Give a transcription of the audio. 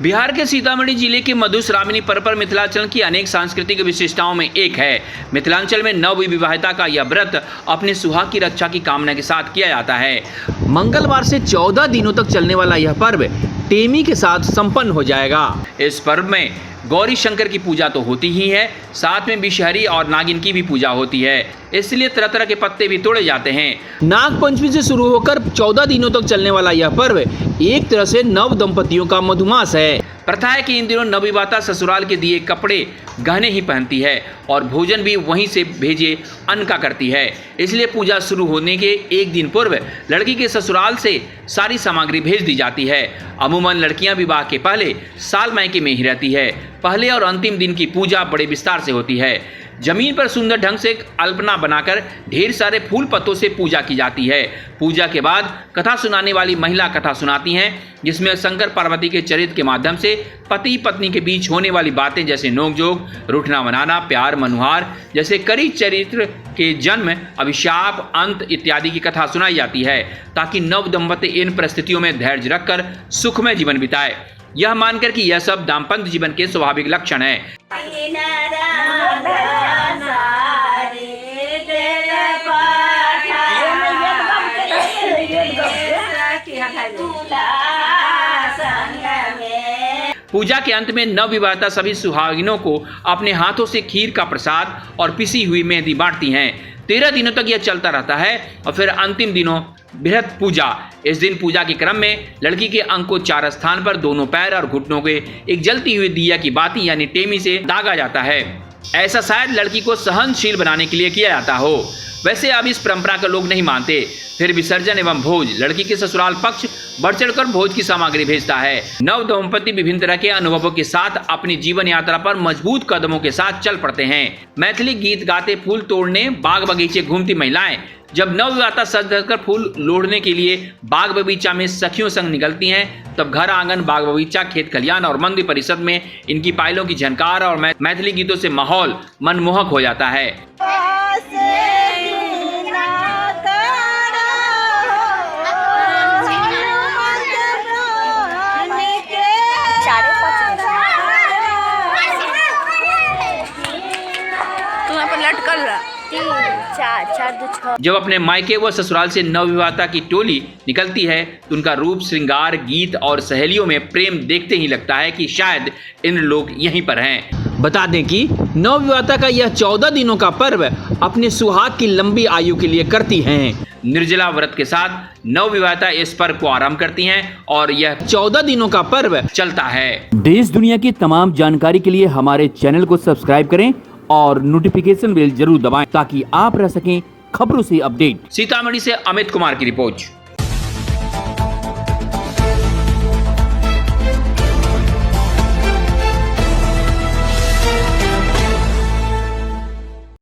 बिहार के सीतामढ़ी जिले के मधुश्रावणी पर्व पर मिथिलांचल की अनेक सांस्कृतिक विशेषताओं में एक है। मिथिलांचल में नव विवाहिता का यह व्रत अपने सुहाग की रक्षा की कामना के साथ किया जाता है। मंगलवार से 14 दिनों तक चलने वाला यह पर्व टेमी के साथ संपन्न हो जाएगा। इस पर्व में गौरी शंकर की पूजा तो होती ही है, साथ में विषहरी और नागिन की भी पूजा होती है, इसलिए तरह तरह के पत्ते भी तोड़े जाते हैं। नाग पंचमी से शुरू होकर 14 दिनों तक चलने वाला यह पर्व एक तरह से नव दंपतियों का मधुमास है। प्रथा है कि इन दिनों नवविवाहिता ससुराल के दिए कपड़े गहने ही पहनती है और भोजन भी वहीं से भेजे अन्न का करती है। इसलिए पूजा शुरू होने के एक दिन पूर्व लड़की के ससुराल से सारी सामग्री भेज दी जाती है। अमूमन लड़कियां विवाह के पहले साल मायके में ही रहती है। पहले और अंतिम दिन की पूजा बड़े विस्तार से होती है। जमीन पर सुंदर ढंग से अल्पना बनाकर ढेर सारे फूल पत्तों से पूजा की जाती है। पूजा के बाद कथा सुनाने वाली महिला कथा सुनाती हैं, जिसमें शंकर पार्वती के चरित्र के माध्यम से पति पत्नी के बीच होने वाली बातें जैसे नोकझोंक, रूठना मनाना, प्यार, मनुहार जैसे कई चरित्र के जन्म, अभिशाप, अंत इत्यादि की कथा सुनाई जाती है, ताकि नव दंपति इन परिस्थितियों में धैर्य रखकर सुखमय जीवन बिताए, यह मानकर कि यह सब दाम्पत्य जीवन के स्वाभाविक लक्षण है। पूजा के अंत में नवविवाहिता सभी सुहागिनों को अपने हाथों से खीर का प्रसाद और पिसी हुई मेहंदी बांटती हैं। 13 दिनों तक यह चलता रहता है और फिर अंतिम दिनों बृहत पूजा। इस दिन पूजा के क्रम में लड़की के अंग को 4 स्थान पर दोनों पैर और घुटनों के एक जलती हुई दिया की बाती यानी टेमी से दागा जाता है। ऐसा शायद लड़की को सहनशील बनाने के लिए किया जाता हो। वैसे अब इस परंपरा को लोग नहीं मानते। फिर विसर्जन एवं भोज, लड़की के ससुराल पक्ष बढ़ चढ़कर भोज की सामग्री भेजता है। नव दंपति विभिन्न तरह के अनुभवों के साथ अपनी जीवन यात्रा पर मजबूत कदमों के साथ चल पड़ते हैं। मैथिली गीत गाते, फूल तोड़ने, बाग बगीचे घूमती महिलाएं जब नवविवाहिता सज धजकर फूल लोढ़ने के लिए बाग बगीचा में सखियों संग निकलती हैं, तब घर आंगन, बाग बगीचा, खेत खलियान और मंदिर परिषद में इनकी पायलों की झनकार और मैथिली गीतों से माहौल मनमोहक हो जाता है। जब अपने मायके व ससुराल से नवविवाहिता की टोली निकलती है तो उनका रूप, श्रृंगार, गीत और सहेलियों में प्रेम देखते ही लगता है कि शायद इन लोग यहीं पर हैं। बता दें कि नवविवाहिता का यह 14 दिनों का पर्व अपने सुहाग की लंबी आयु के लिए करती हैं। निर्जला व्रत के साथ नवविवाहिता इस पर्व को आरंभ करती हैं और यह 14 दिनों का पर्व चलता है। देश दुनिया की तमाम जानकारी के लिए हमारे चैनल को सब्सक्राइब करें और नोटिफिकेशन बेल जरूर दबाएं, ताकि आप रह सकें खबरों से अपडेट। सीतामढ़ी से अमित कुमार की रिपोर्ट।